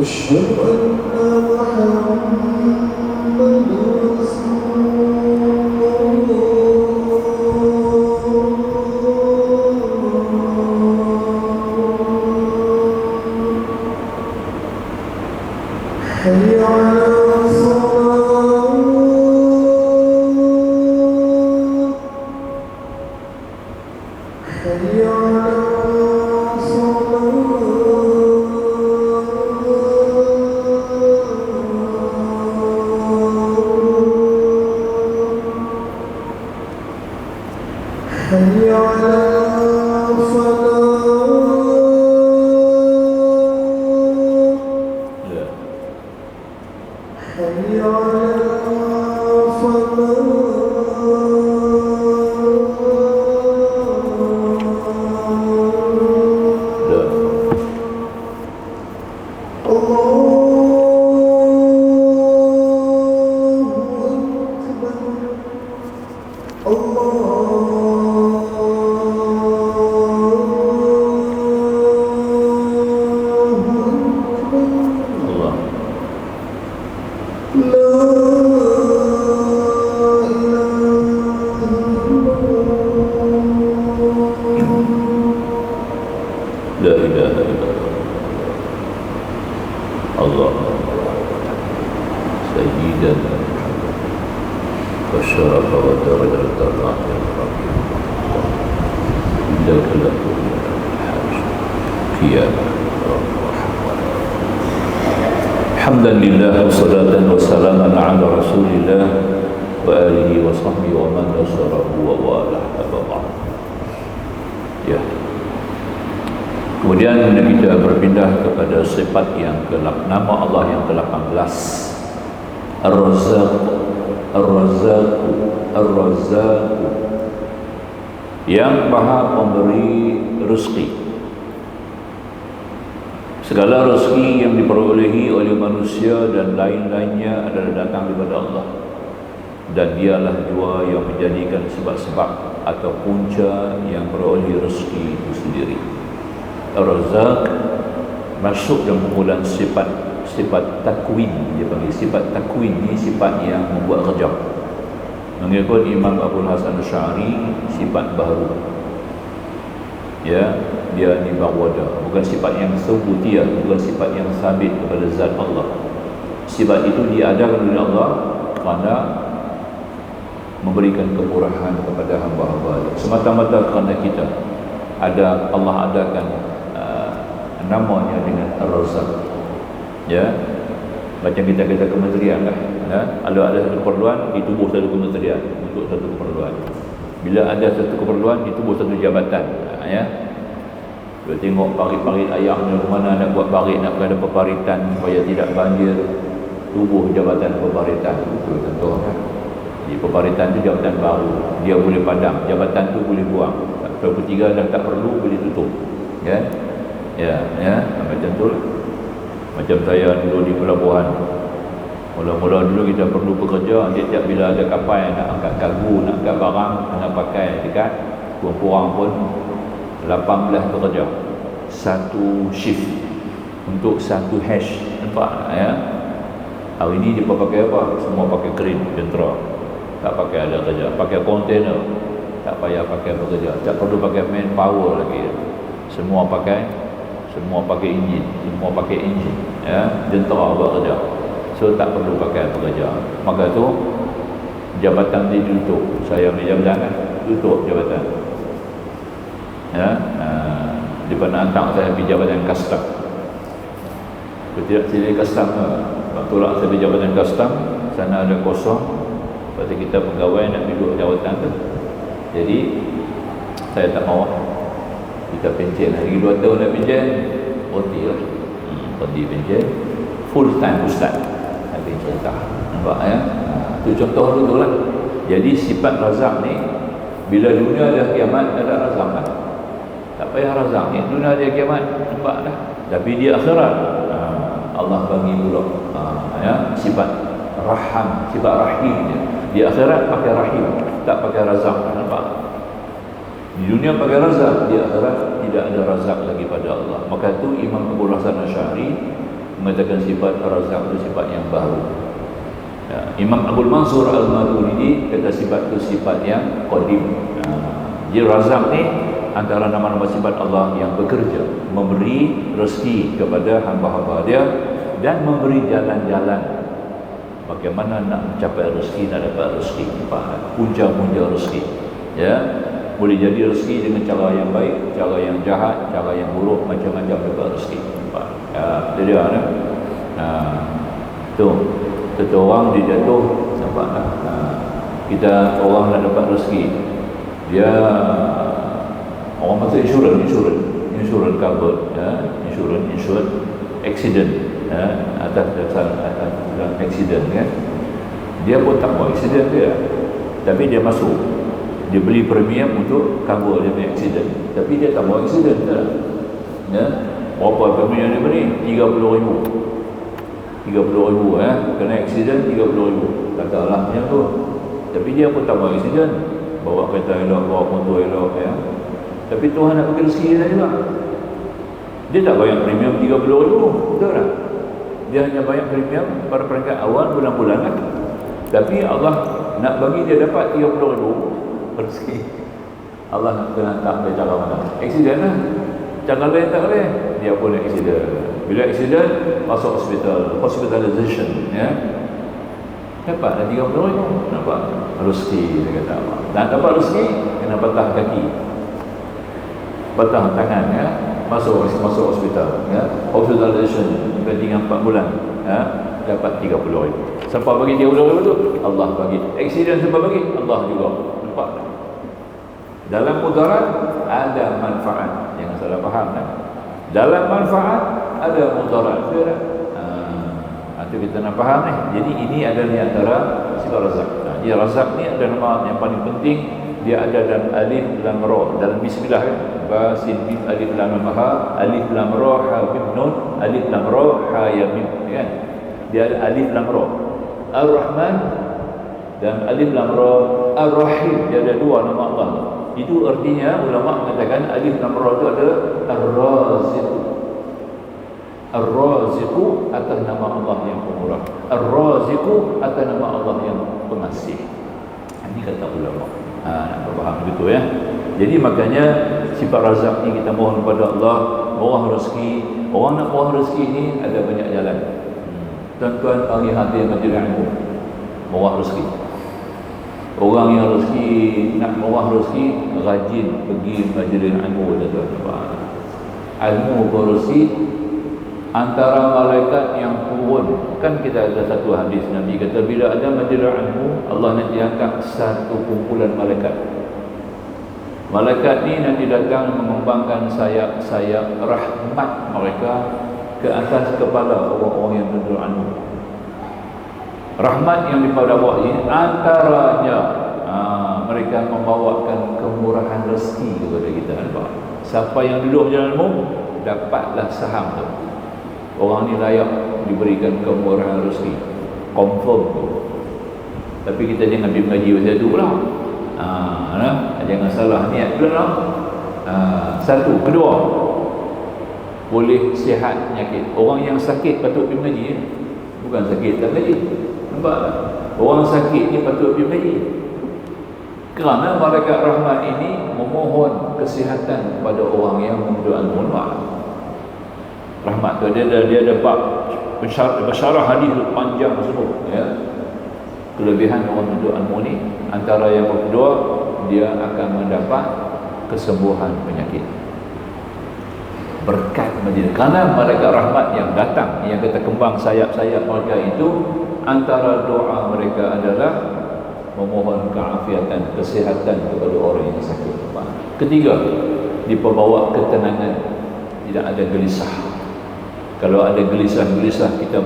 أشهد أن محمد رسول الله حي على الصلاة حي على حي على الفلاح لا حي على الفلاح لا الله أكبر Allah لا إله إلا لا إله إلا الله سيدنا والشرف والدرجة الرافعة لك له الحاج قيامة حمدا لله وصلاة وسلاما على رسول الله وآله وصحبه ومن نصره ووالاه أما بعد. Ya. Kemudian kita berpindah kepada sifat yang nama Allah yang ke-18, Ar-Razzaq. Ar-Razzaq, Ar-Razzaq, yang Maha Pemberi rezeki. Segala rezeki yang diperolehi oleh manusia dan lain-lainnya adalah datang daripada Allah, dan dialah jua yang menjadikan sebab-sebab atau punca yang beroleh rezeki itu sendiri. Ar-Razzaq masuk dalam kumpulan sifat takwin. Dia panggil sifat takwin ni sifat yang membuat kerja. Mengikut Imam Abu Hasan Asy'ari, sifat baru. Ya, dia ni barwada, bukan sifat yang subutiyah, bukan sifat yang sabit kepada zat Allah. Sifat itu diadakan oleh Allah kerana memberikan kemurahan kepada hamba-hamba, semata-mata kerana kita ada Allah adakan namanya dengan Ar-Razzaq. Ya, macam kita kementerian lah, ya? Ada satu keperluan ditubuh satu kementerian untuk satu keperluan. Bila ada satu keperluan ditubuh satu jabatan, ya. Kita tengok parit-parit ayam di mana nak buat parit, nak ada peparitan supaya tidak banjir, tubuh jabatan peparitan. Itu contohnya. Di peparitan itu jabatan baru, dia boleh padam, jabatan tu boleh buang. Kalau ketiga dah tak perlu, boleh tutup. Ya, macam tu lah. Macam saya dulu di pelabuhan, mula-mula dulu kita perlu bekerja. Setiap bila ada kapal nak angkat kargo, nak angkat barang, kena pakai dekat kurang-kurang pun 18 pekerja, satu shift untuk satu hash. Nampak ya? Hari ini dia pakai apa? Semua pakai kren jentera, tak pakai ada kerja, pakai kontainer, tak payah pakai bekerja, tak perlu pakai manpower lagi. Semua pakai enjin, ya, jentera buat kerja. So tak perlu pakai pekerja. Maka tu jabatan dia tutup. Saya punya jabatan kan tutup jabatan. Ya, di mana hantar saya pergi jabatan custom. Tidak sini custom. Waktu lah saya pergi jabatan custom, sana ada kosong. Lepas kita pegawai nak duduk jabatan tu. Jadi saya tak mahu. Kita pencen lagi 2 tahun nak pencen, berhenti lah. Berhenti pencen, full time ustaz nak pencen tak. Nampak ya? Itu contoh dulu lah. Jadi sifat razak ni, bila dunia dah kiamat ada razak kan? Tak payah razak ni, dunia dia kiamat, nampak dah. Tapi di akhirat Allah bagi pula ya, sifat raham, sifat rahim dia. Di akhirat pakai rahim, tak pakai razak. Nampak? Di dunia pakai razak, di akhirat tidak ada razak lagi pada Allah. Maka itu Imam Abu Hasan Asy'ari mengatakan sifat Ar-Razzaq itu sifat yang baru. Ya, Imam Abdul Mansur Al-Maturidi kata sifat itu sifat yang qadim. Jadi Razzaq ni antara nama-nama sifat Allah yang bekerja, memberi rezeki kepada hamba-hamba dia dan memberi jalan-jalan bagaimana nak mencapai rezeki, nak dapat rezeki, punca-punca rezeki. Ya, boleh jadi rezeki dengan cara yang baik, cara yang jahat, cara yang buruk, macam-macam dapat rezeki. Ya, dia ada. Tu satu orang dia jatuh, nampak tak? Kita orang nak dapat rezeki, dia orang masuk insurans cover, ya, insurans accident, ya, atas accident kan. Dia pun tak buat accident dia, tapi dia masuk, dia beli premium untuk cover dia punya accident, tapi dia tak buat accident dah. Ya, berapa premium dia beli? 30,000 kena accident 30,000, katalah macam tu. Tapi dia pun tak buat accident, bawa kereta elok, bawa motor elok, ya. Tapi Tuhan nak bagi rezeki dia juga. Dia tak bayar premium 30,000, betul tak? Dia hanya bayar premium pada peringkat awal bulan-bulan kan. Tapi Allah nak bagi dia dapat 30,000 rezeki. Allah nak kena hantar dia cara mana? Accident lah. Cara lain tak boleh. Dia pun accident. Bila accident, masuk hospitalization, ya. Dapat dah 30,000, nampak? Rezeki, dia kata Allah. Dan dapat rezeki, kena patah kaki, patah tangan, ya. Masuk hospital, ya. Hospitalization, tinggal 4 bulan, ya. Dapat 30,000. Siapa bagi 30,000 tu? Allah bagi. Accident siapa bagi? Allah juga. Nampak? Dalam mudarat ada manfaat. Jangan salah faham kan? Dalam manfaat ada mudarat. Itu kita nak faham ni. Jadi ini adalah di antara sifat Razzaq. Jadi Razzaq ni ada nama yang paling penting. Dia ada dalam alif lam ra, dalam bismillah kan. Ba sin mim alif lam ha, alif lam ra ha mim nun, alif lam ra ha ya mim, kan? Dia ada alif lam ra. Ar-Rahman dan alif lam ra. Ar-Rahim, dia ada dua nama Allah. Itu artinya ulama mengatakan alif lam ra itu adalah Ar-Raziq. Ar-Raziqu atas nama Allah yang pemurah. Ar-Raziqu atas nama Allah yang pengasih. Ini kata ulama. Nak faham begitu ya. Jadi makanya sifat Razzaq ni kita mohon kepada Allah, mohon rezeki. Orang nak mohon rezeki ni ada banyak jalan. Tuan-tuan panggil hati majlis ilmu, mohon rezeki. Orang yang rezeki nak mohon rezeki rajin pergi majlis ilmu, tuan-tuan. Ilmu berrezeki antara malaikat yang turun. Kan kita ada satu hadis Nabi kata bila ada majlis ilmu, Allah nanti angkat satu kumpulan malaikat. Malaikat ni nanti datang mengembangkan sayap-sayap rahmat mereka ke atas kepala orang-orang yang duduk ilmu. Rahmat yang dipada bawah ini antaranya mereka membawakan kemurahan rezeki kepada kita. Siapa yang duduk majlis ilmu dapatlah saham tu. Orang ni layak diberikan kemurahan rezeki, confirm tu. Tapi kita jangan pergi mengaji pasal tu pula. Jangan salah niat pula. Satu, kedua, boleh sihat penyakit. Orang yang sakit patut pergi mengaji, bukan sakit tak mengaji. Nampak tak? Orang sakit ni patut pergi mengaji. Kerana malaikat rahmat ini memohon kesihatan kepada orang yang memdoakan mohon rahmat tu. Dia ada bab bersyarah hadis panjang semua, ya. Kelebihan orang duduk ilmu ni, antara yang kedua, dia akan mendapat kesembuhan penyakit berkat majlis. Kerana malaikat rahmat yang datang, yang kita kembang sayap-sayap mereka itu, antara doa mereka adalah memohon keafiatan, kesihatan kepada orang yang sakit. Ketiga, diperbawa ketenangan, tidak ada gelisah. Kalau ada gelisah-gelisah, kita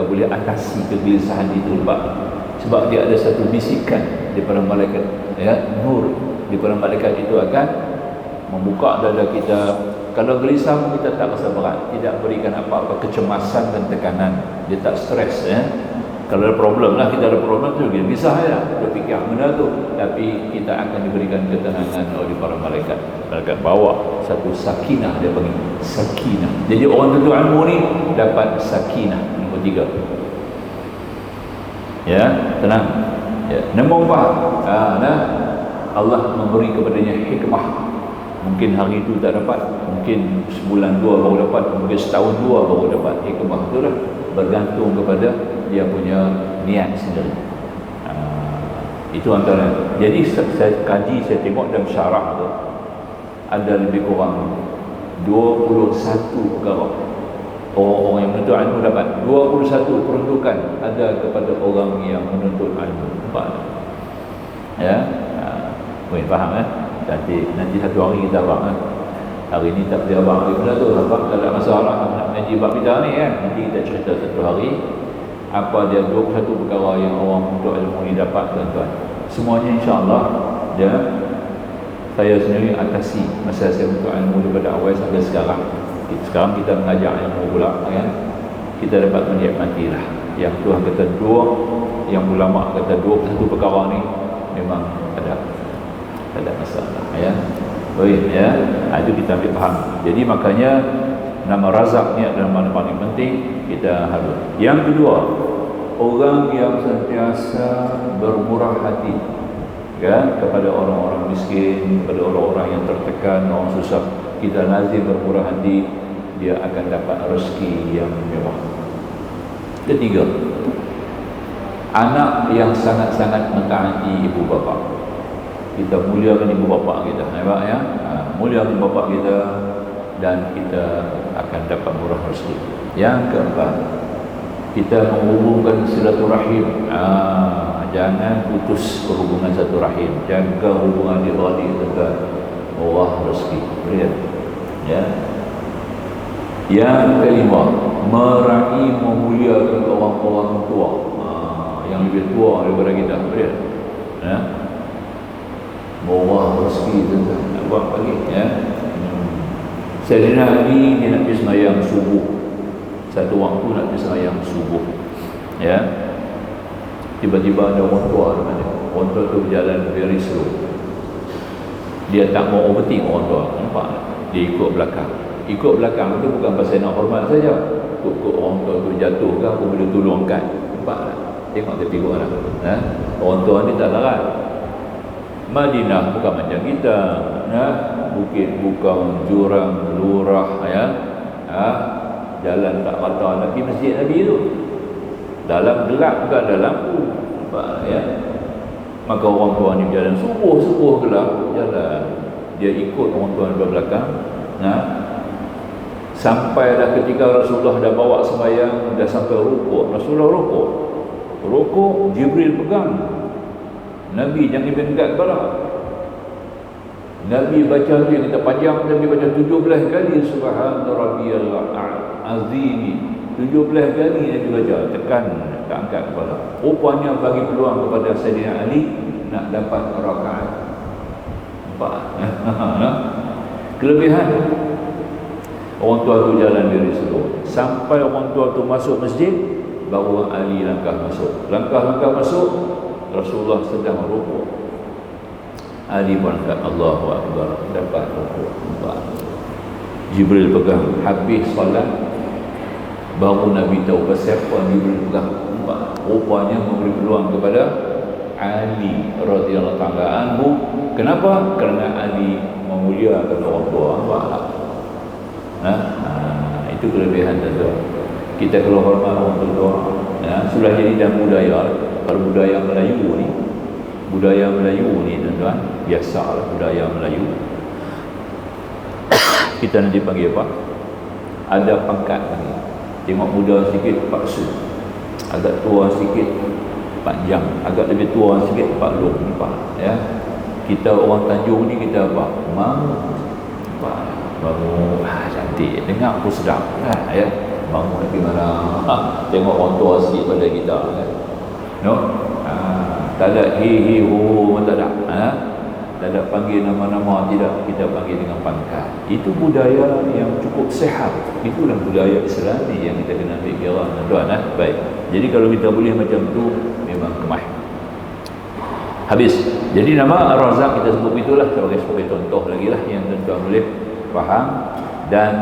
boleh atasi kegelisahan itu, sebab dia ada satu bisikan daripada malaikat, ya, nur daripada malaikat itu akan membuka dada kita. Kalau gelisah kita tak rasa berat, tidak berikan apa-apa kecemasan dan tekanan, dia tak stres, ya. Kalau ada problem lah, kita ada problem tu kita pisah ya, berfikir benda tu, tapi kita akan diberikan ketenangan oleh para malaikat. Malaikat bawa satu sakinah, dia panggil sakinah. Jadi orang tuntut ilmu ni dapat sakinah. Nombor 3. Ya, tenang. Ya, nombor 4. Allah memberi kepadanya hikmah. Mungkin hari itu tak dapat, mungkin sebulan 2 baru dapat, mungkin setahun 2 baru dapat. Hikmah tu lah bergantung kepada dia punya niat sendiri. Itu antara. Jadi saya kaji, saya tengok dalam syarah tu ada lebih kurang 21 perkara orang-orang yang menuntut ilmu dapat. 21 peruntukan ada kepada orang yang menuntut ilmu. Nampak tak? Ya, boleh faham kan? Nanti satu hari kita abang kan. Hari ni tak boleh abang hari benda tu, abang tak ada masalah nak mengaji bab kita ni kan. Nanti kita cerita satu hari apa dia 21 perkara yang orang untuk ilmu ni dapat, tuan-tuan. Semuanya insya-Allah dia saya sendiri atasi masa saya untuk ilmu daripada awal sampai sekarang. Sekarang kita mengajar ilmu pula kan. Kita dapat menikmatilah. Yang Tuhan kata 2, yang ulama kata 21 perkara ni memang ada masalah ya. Baik ya. Itu kita ambil faham. Jadi makanya nama razak ni adalah mana paling penting kita harus. Yang kedua, orang yang sentiasa bermurah hati kan, kepada orang-orang miskin, kepada orang-orang yang tertekan, orang susah. Kita lazim bermurah hati, dia akan dapat rezeki yang mewah. Ketiga, anak yang sangat-sangat mentaati ibu bapa. Kita muliakan ibu bapa kita, nampak ya? Muliakan bapa kita dan kita akan dapat murah rezeki. Yang keempat, kita menghubungkan silaturahim. Jangan putus hubungan silaturahim. Jaga hubungan adik-beradik kita, murah rezeki. Lihat. Ya. Yang kelima, meraih memuliakan orang-orang tua, yang lebih tua daripada kita. Lihat. Ya. Murah rezeki kita. Nak buat lagi ya. Sayyidina Ali dia nak pergi sembahyang subuh. Satu waktu nak pergi sembahyang subuh. Ya. Tiba-tiba ada orang tua di mana. Orang tua tu berjalan very slow. Dia tak mau overtake orang tua. Nampak tak? Dia ikut belakang. Ikut belakang tu bukan pasal nak hormat saja. Ikut orang tua tu jatuh ke, aku boleh tolong angkat. Nampak tak? Tengok dia pergi orang. Orang tua ni tak larat. Madinah bukan macam kita. Bukit bukan jurang lurah ya. Jalan tak rata nak pergi masjid Nabi tu. Dalam gelap bukan ada lampu. Nampak ya. Maka orang tua ni berjalan subuh gelap jalan. Dia ikut orang tua di belakang. Sampai dah ketika Rasulullah dah bawa sembahyang, dah sampai rukuk. Rasulullah rukuk, Jibril pegang. Nabi jangan bengkat kepala. Nabi baca tu yang kita panjang, Nabi baca 17 kali subhana rabbiyal azim. 17 kali Nabi baca, tekan, tak angkat kepala. Rupanya bagi peluang kepada Sayyidina Ali nak dapat rakaat 4. Kelebihan orang tua tu jalan dari slow. Sampai orang tua tu masuk masjid, baru Ali langkah masuk. Langkah masuk, Rasulullah sedang rukuk. Ali pun kata Allahu Akbar, dapat rukuk. Jibril pegang. Habis solat, baru Nabi tahu pasal apa Jibril pegang. Rupanya memberi peluang kepada Ali radhiyallahu ta'ala anhu. Kenapa? Kerana Ali memuliakan orang tua. Itu kelebihan tu. Kita kalau hormat orang tua, sudah jadi dah budaya. Kalau budaya Melayu ni tuan-tuan, biasalah budaya Melayu. Kita nanti panggil apa? Ada pangkat panggil. Tengok muda sikit Pak Su, agak tua sikit Pak Jam, agak lebih tua sikit Pak Long. Nampak ya? Kita orang Tanjung ni kita apa? Bangun cantik, dengar aku sedap kan ya. Bangun lagi mana? Tengok orang tua sikit pada kita kan. No? Tak ada hi hu, tak ada. tidak panggil nama-nama, tidak, kita panggil dengan pangkat. Itu budaya yang cukup sehat. Itulah budaya Islami yang kita kena ambil kira, tuan. Baik. Jadi kalau kita boleh macam tu, memang kemah. Habis. Jadi nama Ar-Razzaq kita sebut itulah sebagai contoh lagi lah yang tuan boleh faham. Dan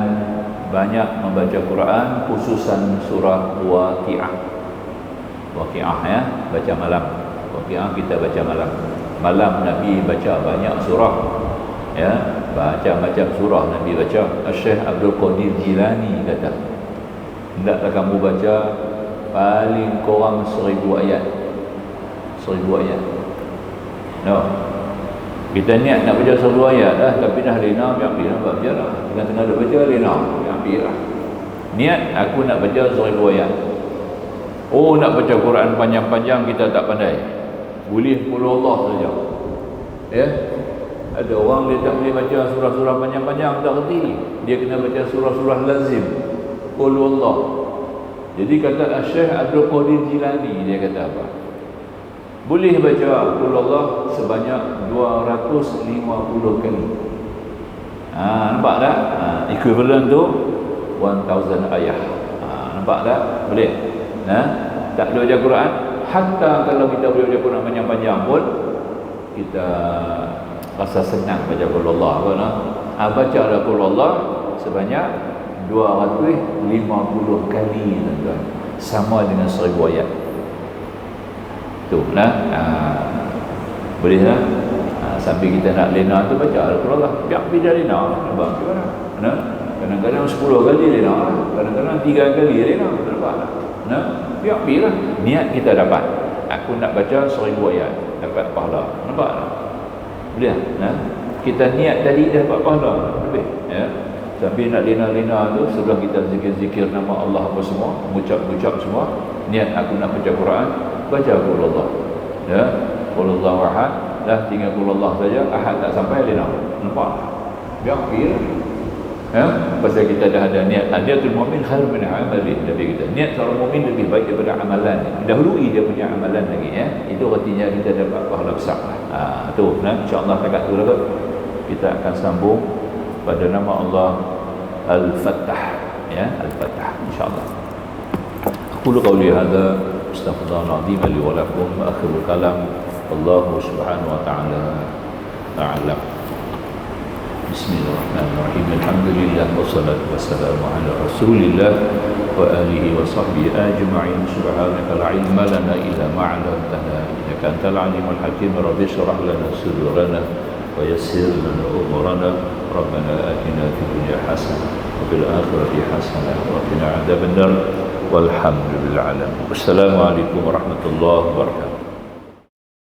banyak membaca Quran, khususan surah Waqi'ah. Waqi'ah ya, baca malam. Waqi'ah kita baca malam. Malam Nabi baca banyak surah, ya, baca macam surah Nabi baca. Syekh Abdul Qadir Jilani kata, hendaklah kamu baca paling kurang 1000 ayat. 1000 ayat. No. Kita niat nak baca 1000 ayat dah, tapi dah lena, biar baca lah. Tengah-tengah dah baca lena, biar lah. Niat aku nak baca 1000 ayat. Oh, nak baca Quran panjang-panjang kita tak pandai. Boleh qul Allah saja. Ya. Ada orang dia tak boleh baca surah-surah panjang-panjang, tak reti. Dia kena baca surah-surah lazim. Qul Allah. Jadi kata Syekh Abdul Qadir Jilani, dia kata apa? Boleh baca qul Allah sebanyak 250 kali. Nampak tak? Equivalent tu 1000 ayat. Nampak tak? Boleh. Tak boleh baca Quran. Hatta kalau kita boleh baca Quran panjang-panjang pun, kita rasa senang baca qul Allah, baca qul Allah sebanyak 250 kali, tuan-tuan. Sama dengan 1000 ayat. Tu nah. Boleh lah. Sambil kita nak lena tu baca qul Allah. Biar bila lena, nampak gimana? Kadang-kadang 10 kali lena, kadang-kadang 3 kali lena, nampak tak? Biar lah. Niat kita dapat. Aku nak baca 1000 ayat, dapat pahala. Nampak tak? Boleh tak? Kita niat tadi dah dapat pahala. Lebih. Ya. Sambil nak lena-lena tu, setelah kita zikir-zikir nama Allah apa semua, mengucap-ucap semua, niat aku nak baca Quran, baca qul Allah. Ya. Qul Allahu ahad, dah tinggal qul Allah saja, ahad tak sampai lena. Nampak? Biar lah. Ya, pasal kita dah ada niat. Niatul mu'min khairun min amali. Nabi kita, niat seorang mukmin lebih baik daripada amalan. Dahului dia punya amalan lagi, ya. Itu artinya kita dapat pahala besar. Tu, insya-Allah dekat tu lah kita akan sambung pada nama Allah Al-Fattah, ya, Al-Fattah, insya-Allah. Aqulu qawli hadza astaghfirullahalazim li wa lakum wa akhirul kalam. Wallahu subhanahu wa ta'ala a'lam. Bismillahirrahmanirrahim. Alhamdulillah wassalatu wassalamu ala Rasulillah wa alihi wa sahbihi ajma'in. Subhanaka la ilma lana illa ma 'allamtana innaka antal alimul hakim. Rabbi shrah lana sudurana wa yassir lana umurana. Rabbana atina fid dunya hasanah wa fil akhirati hasanah wa qina adzabannar. Walhamdulillahil alamin. Wassalamu alaikum warahmatullahi wabarakatuh.